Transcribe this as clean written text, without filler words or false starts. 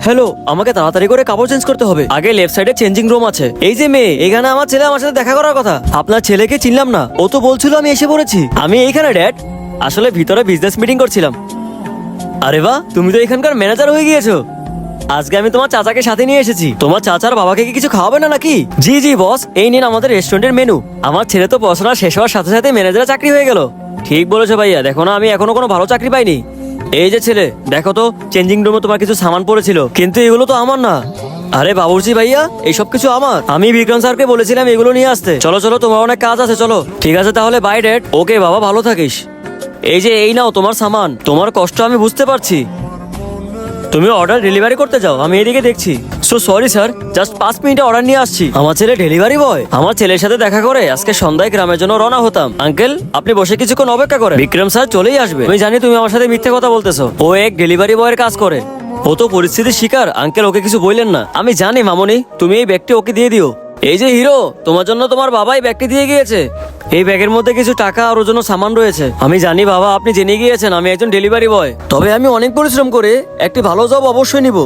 Hello, আমাকে তাড়াতাড়ি করে কাপড় চেঞ্জ করতে হবে। আগে লেফট সাইডে চেঞ্জিং রুম আছে। এই যে মেয়ে, এখানে আমার ছেলে আমার সাথে দেখা করার কথা। আপনার ছেলেকে চিনলাম না, ও তো বলছিল আমি এসে পড়েছি। আমি এইখানে ড্যাড, আসলে ভিতরে বিজনেস মিটিং করছিলাম। আরে বাহ, তুমি তো এখানকার ম্যানেজার হয়ে গিয়েছো। আজকে আমি তোমার চাচাকে সাথে নিয়ে এসেছি। তোমার চাচার বাবাকে কি কিছু খাওয়াবে না নাকি? জি জি বস, এই নিন আমাদের রেস্টুরেন্টের মেনু। আমার ছেলে তো পড়াশোনা শেষ হওয়ার সাথে সাথে ম্যানেজারের চাকরি হয়ে গেল। ঠিক বলেছো ভাইয়া, দেখো না আমি এখনো কোনো ভালো চাকরি পাইনি। এই যে ছেলে, দেখো তো চেঞ্জিং রুমে তোমার কিছু সামান পড়েছিল, কিন্তু এগুলো তো আমার না। আরে বাবুর্চি ভাইয়া, এইসব কিছু আমার। আমি বিক্রম স্যারকে বলেছিলাম এগুলো নিয়ে আসতে। চলো চলো, তোমার অনেক কাজ আছে, চলো। ঠিক আছে তাহলে, বাই ড্যাড। ওকে বাবা, ভালো থাকিস। এই যে এই নাও তোমার সামান। তোমার কষ্ট আমি বুঝতে পারছি। তুমি অর্ডার ডেলিভারি করতে যাও, আমি এদিকে দেখছি। সো সরি স্যার, জাস্ট 5 মিনিটে অর্ডার নিয়ে আসছি। আমার ছেলে ডেলিভারি বয়। আমার ছেলের সাথে দেখা করে আজকে সন্ধ্যায় গ্রামের জন্য রওনা হতাম। আঙ্কেল, আপনি বসে কিছুক্ষণ অপেক্ষা করেন, বিক্রম স্যার চলেই আসবে। আমি জানি তুমি আমার সাথে মিথ্যে কথা বলতেছো। ও এক ডেলিভারি বয়ের কাজ করে। ও তো পরিস্থিতির শিকার। আঙ্কেল, ওকে কিছু বললেন না। আমি জানি মামনি, তুমি এই ব্যাগটি ওকে দিয়ে দিও। এই যে হিরো, তোমার জন্য তোমার বাবাই ব্যাগটি দিয়ে গিয়েছে। এই ব্যাগের মধ্যে কিছু টাকা আর ওর জন্য সামান রয়েছে। আমি জানি বাবা, আপনি জেনে গিয়েছেন আমি একজন ডেলিভারি বয়, তবে আমি অনেক পরিশ্রম করে একটি ভালো জব অবশ্যই নিব।